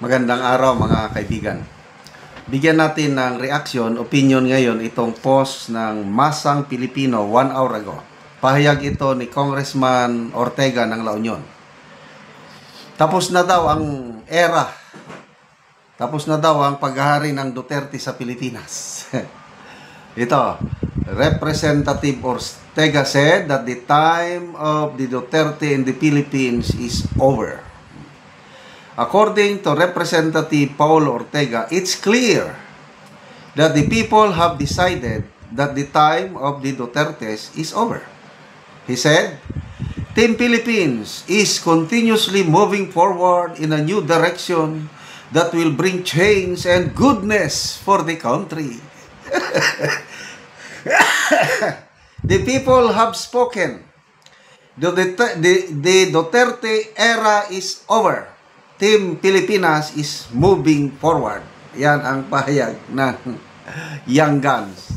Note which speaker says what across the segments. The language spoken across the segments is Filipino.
Speaker 1: Magandang araw mga kaibigan. Bigyan natin ng reaction, opinion ngayon itong post ng Masang Pilipino 1 hour ago. Pahayag ito ni Congressman Ortega ng La Union. Tapos na daw ang era. Tapos na daw ang paghahari ng Duterte sa Pilipinas. Ito, Representative Ortega said that the time of the Duterte in the Philippines is over. According to Representative Paulo Ortega, it's clear that the people have decided that the time of the Dutertes is over. He said, Team Philippines is continuously moving forward in a new direction that will bring change and goodness for the country. The people have spoken. The Duterte era is over. Team Pilipinas is moving forward. Yan ang pahayag ng Young Guns.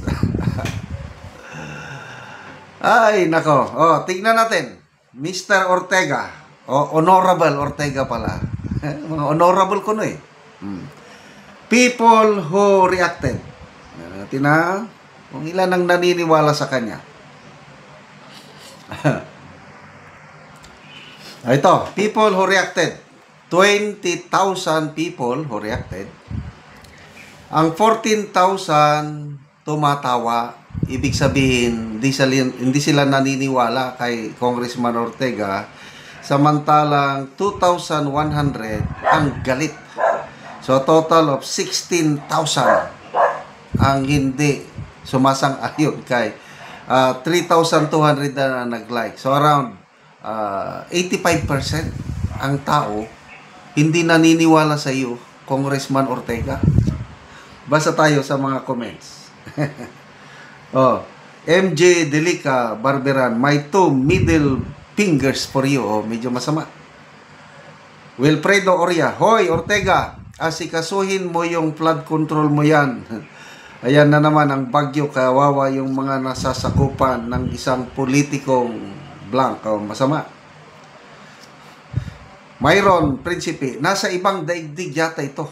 Speaker 1: Ay, nako. Tingnan natin. Mr. Ortega. Honorable Ortega pala. Mga honorable ko no eh. People who reacted. Natin na kung ilan ang naniniwala sa kanya. Ito, people who reacted. 20,000 people who reacted. Ang 14,000 tumatawa. Ibig sabihin, hindi sila naniniwala kay Congressman Ortega. Samantalang 2,100 ang galit. So total of 16,000 ang hindi sumasang-ayon kay 3,200 na nag-like. So around 85% ang tao hindi naniniwala sa iyo, Congressman Ortega. Basa tayo sa mga comments. MJ Delica Barberan, my 2 middle fingers for you. Medyo masama. Wilfredo Oria, hoy Ortega, asikasuhin mo yung flood control mo yan. Ayan na naman ang bagyo, kawawa yung mga nasasakupan ng isang politikong blank. Masama. Myron Principe, nasa ibang daigdig yata ito.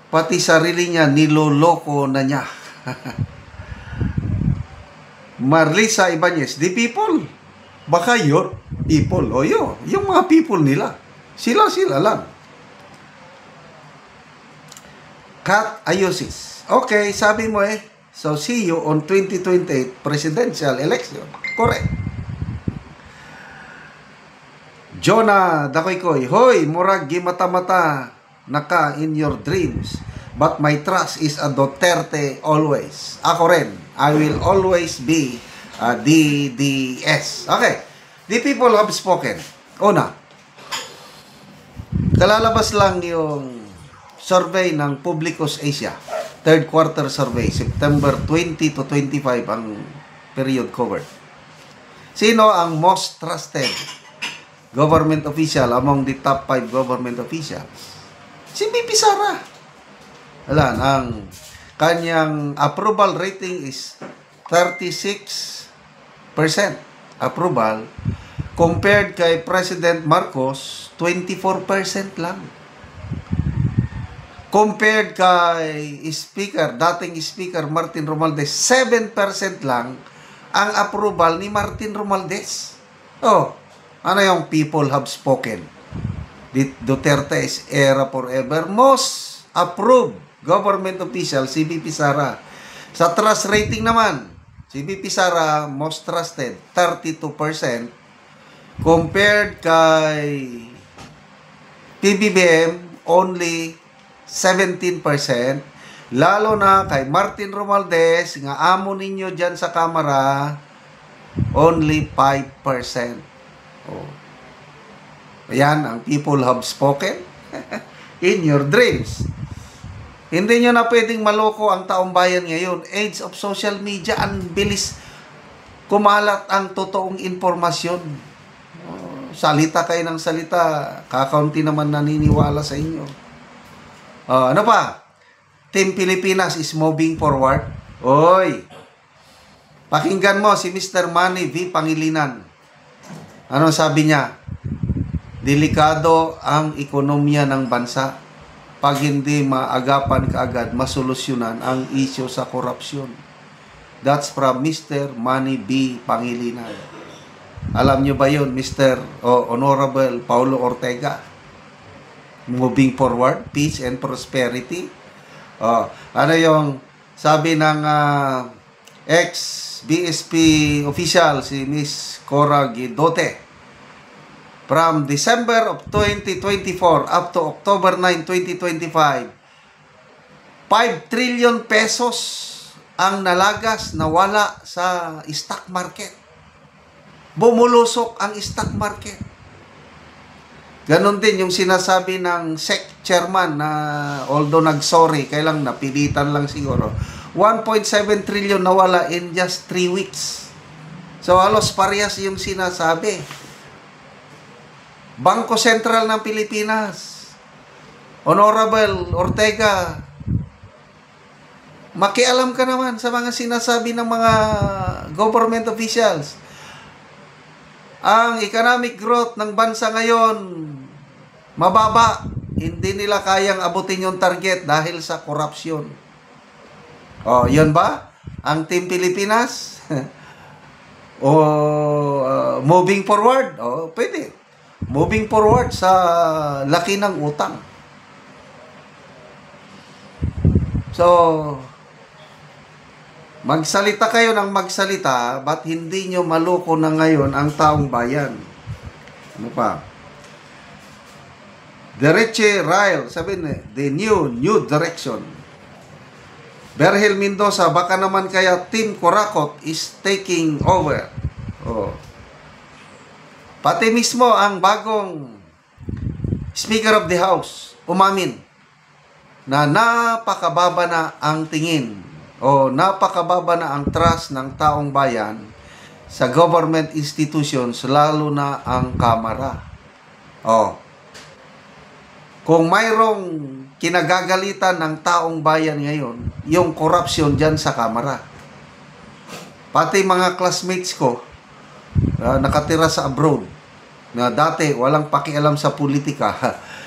Speaker 1: Pati sarili niya, niloloko na niya. Marlisa Ibanez, the people. Baka your people. Yung mga people nila. Sila lang. Kat Ayosis, okay, sabi mo eh. So, see you on 2028 presidential election. Correct. Jonah Dakoykoy, hoy, murag gimata-mata naka in your dreams. But my trust is a Duterte always. Ako rin, I will always be a DDS. Okay, the people have spoken. Una, kalalabas lang yung survey ng Publicus Asia. Third quarter survey, September 20 to 25 ang period covered. Sino ang most trusted government official among the top 5 government officials? Si BP Sara. Alam, ang kanyang approval rating is 36% approval compared kay President Marcos 24% lang. Compared kay dating Speaker Martin Romualdez 7% lang ang approval ni Martin Romualdez. Ano yung people have spoken? Duterte's era forever. Most approved government official, si BP Sara. Sa trust rating naman, si BP Sara, most trusted, 32%. Compared kay PBBM, only 17%. Lalo na kay Martin Romualdez, nga amo ninyo dyan sa kamera, only 5%. Ayan, ang people have spoken in your dreams. Hindi nyo na pwedeng maloko ang taong bayan ngayon. Age of social media, ang bilis kumalat ang totoong informasyon. Salita kayo ng salita, kakaunti naman naniniwala sa inyo. Ano pa? Team Pilipinas is moving forward. Oy, pakinggan mo si Mr. Manny V. Pangilinan. Ano sabi niya? Delikado ang ekonomiya ng bansa. pag hindi maagapan kaagad, masolusyonan ang issue sa korupsyon. That's from Mr. Manny B. Pangilinan. Alam nyo ba yun, Mr. Honorable Paulo Ortega? Moving forward, peace and prosperity. Ano yung sabi ng ex-BSP official, si Miss Cora Guidote? From December of 2024 up to October 9, 2025, 5 trillion pesos ang nalagas, nawala sa stock market. Bumulusok ang stock market. Ganon din yung sinasabi ng SEC chairman na although nag-sorry, kailang napilitan lang siguro. 1.7 trillion nawala in just 3 weeks. So halos parehas yung sinasabi. Bangko Sentral ng Pilipinas, Honorable Ortega, makialam ka naman sa mga sinasabi ng mga government officials. Ang economic growth ng bansa ngayon, mababa. Hindi nila kayang abutin yung target dahil sa korupsyon. Yun ba? Ang Team Pilipinas? Moving forward? Pwede. Moving forward sa laki ng utang. So, magsalita kayo ng magsalita, ba't hindi nyo maloko na ngayon ang taong bayan? Ano pa? Dereche Ryle, sabi na, the new direction. Berhel Mendoza, baka naman kaya Team Corakot is taking over. Pati mismo ang bagong Speaker of the House umamin na napakababa na ang tingin napakababa na ang trust ng taong bayan sa government institutions, lalo na ang Kamara. Kung mayroong kinagagalitan ng taong bayan ngayon, yung korupsyon dyan sa Kamara. Pati mga classmates ko, nakatira sa abroad, na dati walang pakialam sa politika.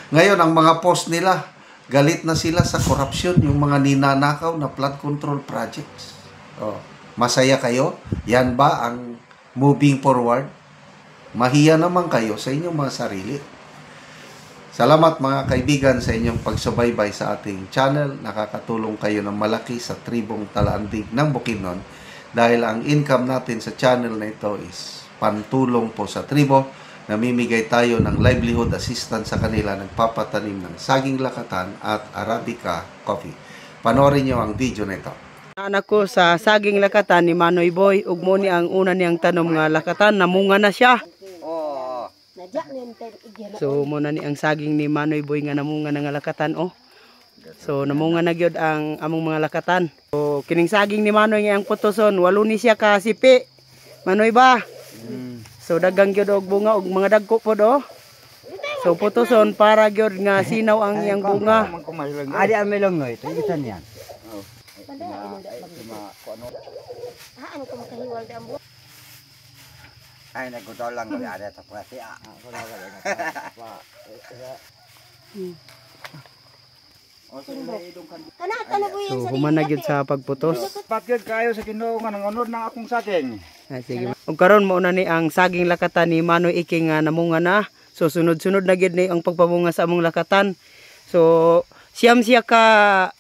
Speaker 1: Ngayon, ang mga post nila, galit na sila sa korupsyon, yung mga ninanakaw na flood control projects. Masaya kayo? Yan ba ang moving forward? Mahiya naman kayo sa inyong mga sarili. Salamat mga kaibigan sa inyong pagsubaybay sa ating channel. Nakakatulong kayo ng malaki sa tribong Talaandig ng Bukidnon dahil ang income natin sa channel na ito is pantulong po sa tribo. Namimigay tayo ng livelihood assistance sa kanila, nagpapatanim ng saging lakatan at Arabica coffee. Panoorin niyo ang video na ito.
Speaker 2: Anak ko sa saging lakatan ni Manoy Boy, ug mo ni ang una niyang tanom nga lakatan, namunga na siya. So mo na ni ang saging ni Manoy Boy nga namunga na nga lakatan So namunga na gyud ang among mga lakatan. So kining saging ni Manoy nga ang putuson, walo ni siya ka sipi. Manoy ba? So dagang gyud og bunga og mga dagko pod So putuson para gyud nga sinaw ang iyang bunga.
Speaker 3: Adi ang melong noy, tigisan yan.
Speaker 4: Ano ko makahiwal di ambo?
Speaker 3: Ay nagudol lang gali ada sa presi.
Speaker 2: So human na gyud sa pagputos.
Speaker 3: Pagyud kayo sa Ginoo nga nangunod ng akong saging.
Speaker 2: Sige. Ug karon mo na ni ang saging lakatan ni Manoy Iking nga namunga na. So sunod-sunod na gyud ni ang pagpamunga sa among lakatan. So siyam siya ka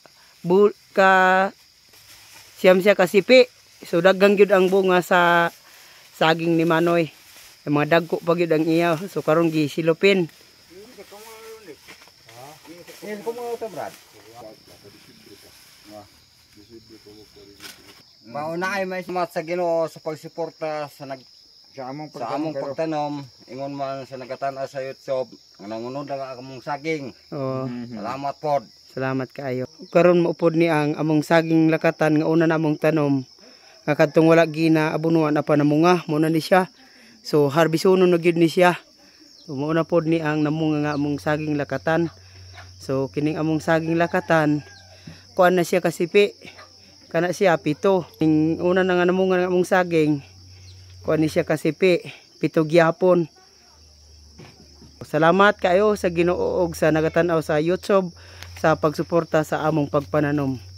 Speaker 2: sipi. So daghang gyud ang bunga sa saging ni Manoy. Ang mga dagko pa gyud ang iya. So karon gisilupin.
Speaker 3: Mauna ay may sumat sa Ginoo sa pagsuporta sa among pagtanom, ingon man sa nagatan sa YouTube, ang nangunod ang among saging. Salamat pod.
Speaker 2: Salamat kaayo. Karon maupod ni ang among saging lakatan nga una namong tanom. Nga kadtong wala gina abunuan na pa namunga, mo na ni siya. So harbisono na gyud ni siya. So mauna pod ni ang namunga nga among saging lakatan. So kining among saging lakatan, kuan na siya kasipi. Kana siya 7. Ning una na nga namunga nga among saging, kuan ni siya kasipi, 7 gyapon. Salamat kayo sa Ginoo og sa nagatan-aw sa YouTube, sa pagsuporta sa among pagpananom.